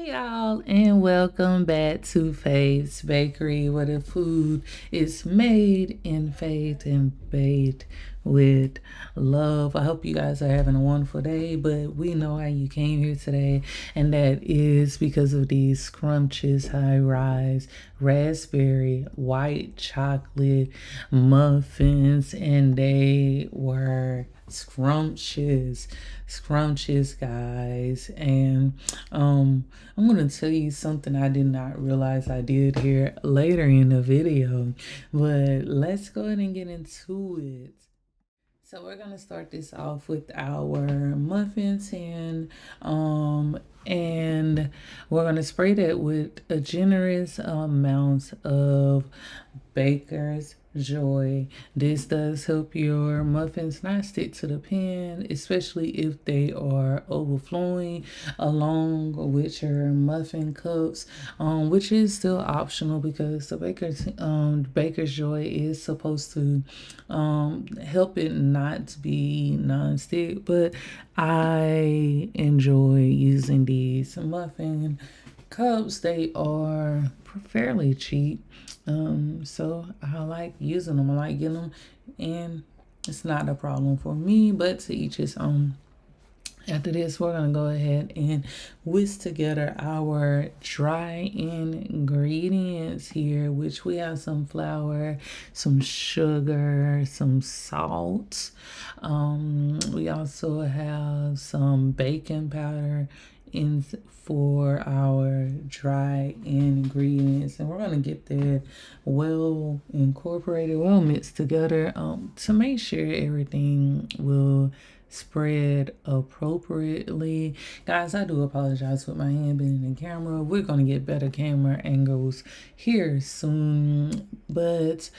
Hey y'all, and welcome back to Faith's Bakery, where the food is made in faith and baked with love. I hope you guys are having a wonderful day, but we know how you came here today, and that is because of these scrumptious high rise raspberry white chocolate muffins, and they were scrumptious guys. And I'm gonna tell you something I did not realize I did here later in the video, but let's go ahead and get into it. So we're gonna start this off with our muffin tin, and we're gonna spray that with a generous amount of Baker's Joy. This does help your muffins not stick to the pan, especially if they are overflowing, along with your muffin cups, which is still optional because the Baker's Joy is supposed to help it not be non-stick. But I enjoy using these muffin cups. They are fairly cheap, so I like using them. I like getting them, and it's not a problem for me, but to each his own. After this, we're gonna go ahead and whisk together our dry ingredients here, which we have some flour, some sugar, some salt. We also have some baking powder in for our dry ingredients, and we're gonna get that well incorporated, well mixed together, to make sure everything will spread appropriately. Guys, I do apologize with my hand being in the camera. We're gonna get better camera angles here soon, but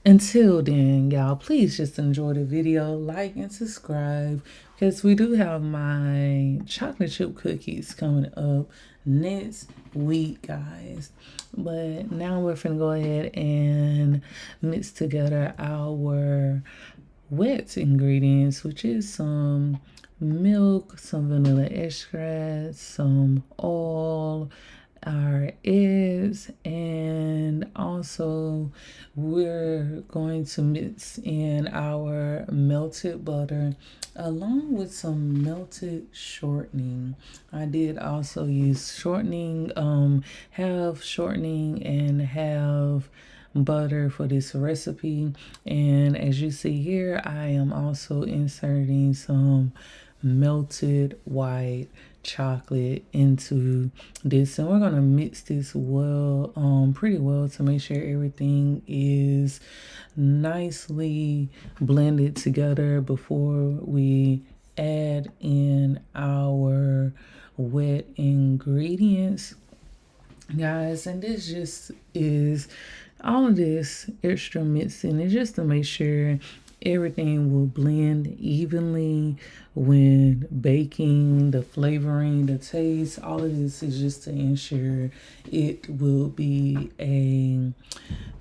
until then, y'all, please just enjoy the video, like and subscribe, because we do have my chocolate chip cookies coming up next week, guys. But now we're gonna go ahead and mix together our wet ingredients, which is some milk, some vanilla extract, some oil, our eggs, and also we're going to mix in our melted butter along with some melted shortening. I did also use shortening, half shortening and half butter for this recipe. And as you see here, I am also inserting some melted white chocolate into this, and we're gonna mix this well, pretty well, to make sure everything is nicely blended together before we add in our wet ingredients, guys. And this just is all of this extra mixing is just to make sure everything will blend evenly when baking. The flavoring, the taste, all of this is just to ensure it will be a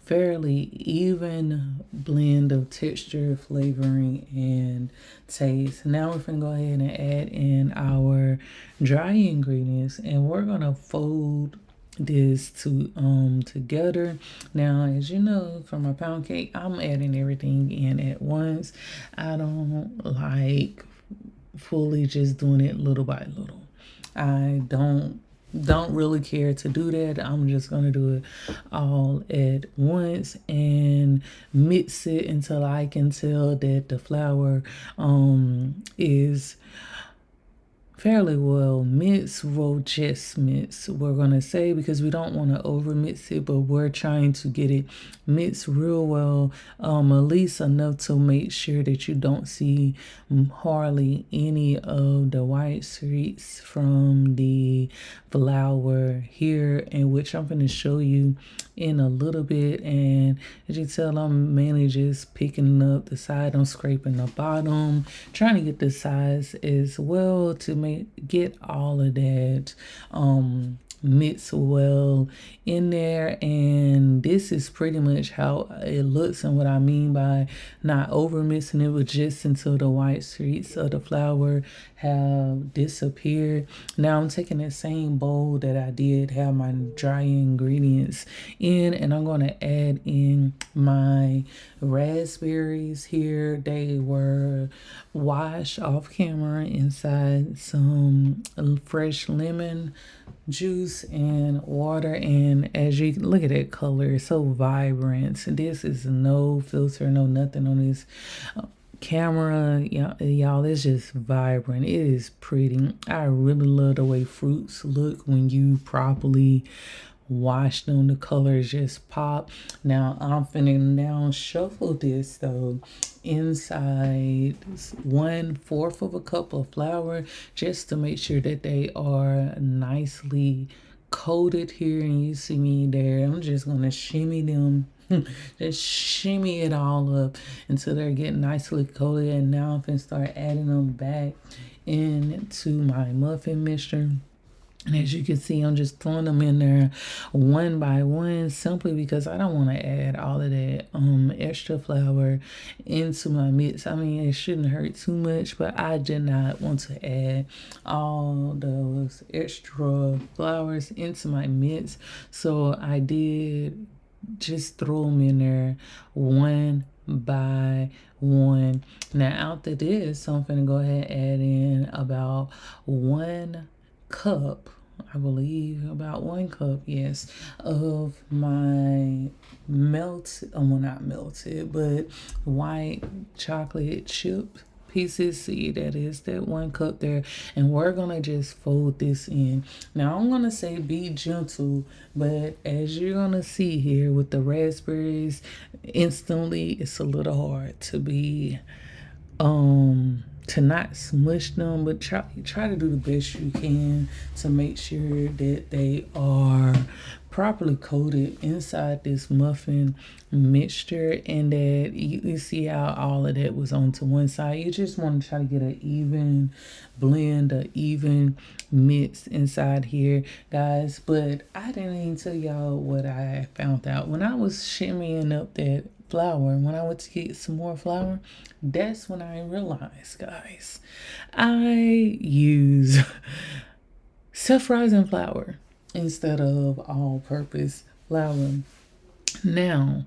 fairly even blend of texture, flavoring, and taste. Now we're gonna go ahead and add in our dry ingredients, and we're gonna fold this together. Now, as you know, for my pound cake, I'm adding everything in at once. I don't like fully just doing it little by little. I don't really care to do that. I'm just gonna do it all at once and mix it until I can tell that the flour is fairly well mixed, well just mixed, we're gonna say, because we don't want to over mix it, but we're trying to get it mixed real well, at least enough to make sure that you don't see hardly any of the white streaks from the flour here, in which I'm going to show you in a little bit. And as you tell, I'm mainly just picking up the side, I'm scraping the bottom, trying to get the sides as well to get all of that mix well in there. And this is pretty much how it looks, and what I mean by not over mixing it with just until the white streaks of the flour have disappeared. Now I'm taking that same bowl that I did have my dry ingredients in, and I'm going to add in my raspberries here. They were washed off camera inside some fresh lemon juice and water. And as you look at that color, it's so vibrant. This is no filter, no nothing on this camera. Y'all, it's just vibrant. It is pretty. I really love the way fruits look when you properly wash them. The colors just pop. Now I'm finna now shuffle this though inside 1/4 of a cup of flour, just to make sure that they are nicely coated here. And you see me there, I'm just gonna shimmy them. Just shimmy it all up until they're getting nicely coated. And now I'm gonna start adding them back into my muffin mixture. And as you can see, I'm just throwing them in there one by one, simply because I don't want to add all of that extra flour into my mix. I mean, it shouldn't hurt too much, but I did not want to add all those extra flours into my mix. So I did just throw them in there one by one. Now after this, I'm gonna go ahead and add in about 1 cup, I believe, about 1 cup, yes, of my well, not melted, but white chocolate chip pieces. See, that is that 1 cup there. And we're gonna just fold this in. Now I'm gonna say be gentle, but as you're gonna see here with the raspberries, instantly it's a little hard to be to not smush them, but try to do the best you can to make sure that they are properly coated inside this muffin mixture, and that you see how all of that was onto one side. You just want to try to get an even blend, an even mix inside here, guys. But I didn't even tell y'all what I found out when I was shimmying up that flour. When I went to get some more flour, that's when I realized, guys, I use self-rising flour instead of all-purpose flour. Now,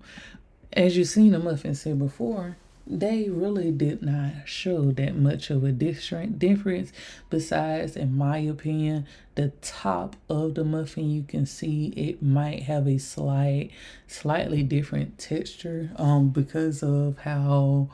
as you've seen the muffins say before, they really did not show that much of a difference. Besides, in my opinion, the top of the muffin, you can see it might have a slightly different texture because of how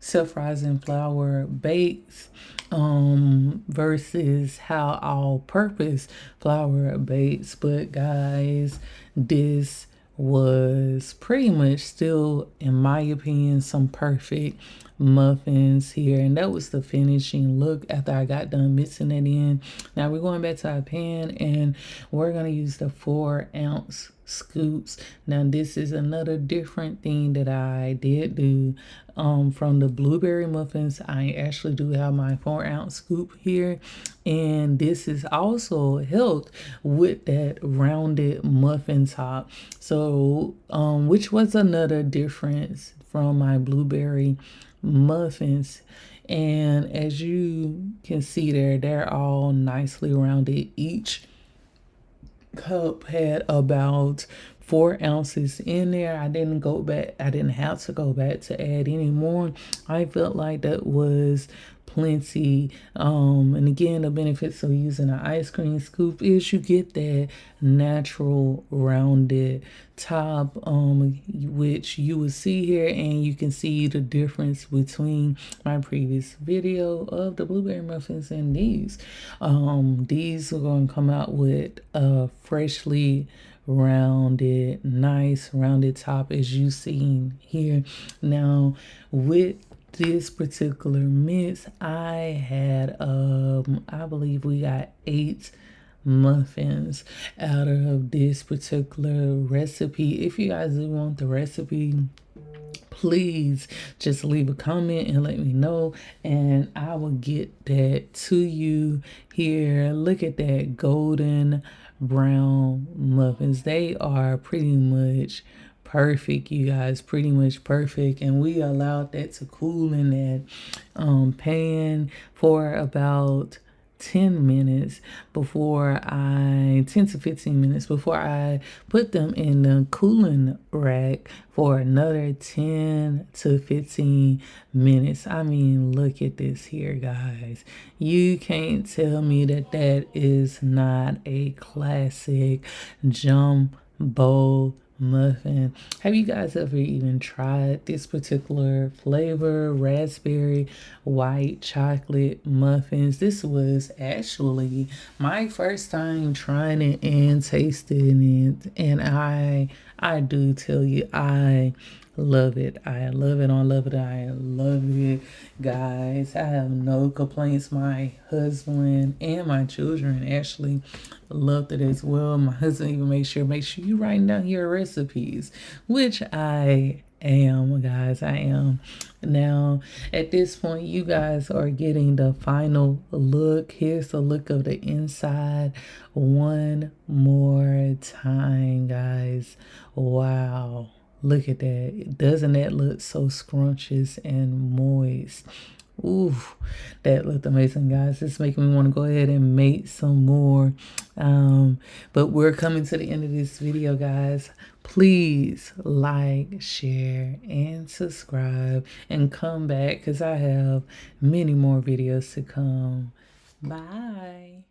self-rising flour bakes versus how all-purpose flour bakes. But guys, this was pretty much still, in my opinion, some perfect muffins here. And that was the finishing look after I got done mixing it in. Now we're going back to our pan, and we're going to use the 4-ounce scoops. Now this is another different thing that I did do from the blueberry muffins. I actually do have my 4-ounce scoop here, and this is also helped with that rounded muffin top. So which was another difference from my blueberry muffins. And as you can see there, they're all nicely rounded. Each cup had about 4 ounces in there. I didn't have to go back to add any more. I felt like that was plenty. And again, the benefits of using an ice cream scoop is you get that natural rounded top, which you will see here, and you can see the difference between my previous video of the blueberry muffins and these. These are going to come out with a freshly rounded, nice rounded top, as you seen here. Now with this particular mix, I had I believe we got 8 muffins out of this particular recipe. If you guys do want the recipe, please just leave a comment and let me know, and I will get that to you here. Look at that golden brown muffins. They are pretty much perfect, you guys, pretty much perfect. And we allowed that to cool in that pan for about 10 to 15 minutes before I put them in the cooling rack for another 10 to 15 minutes. I mean, look at this here, guys. You can't tell me that that is not a classic jumbo muffin. Have you guys ever even tried this particular flavor, raspberry white chocolate muffins? This was actually my first time trying it and tasting it, and I do tell you, I love it. I love it. I love it. I love it, guys. I have no complaints. My husband and my children actually loved it as well. My husband even make sure you write down your recipes, which I am, guys. I am. Now, at this point, you guys are getting the final look. Here's the look of the inside one more time, guys. Wow. Look at that. Doesn't that look so scrumptious and moist? Ooh, that looked amazing, guys. It's making me want to go ahead and make some more. But we're coming to the end of this video, guys. Please like, share, and subscribe, and come back because I have many more videos to come. Bye.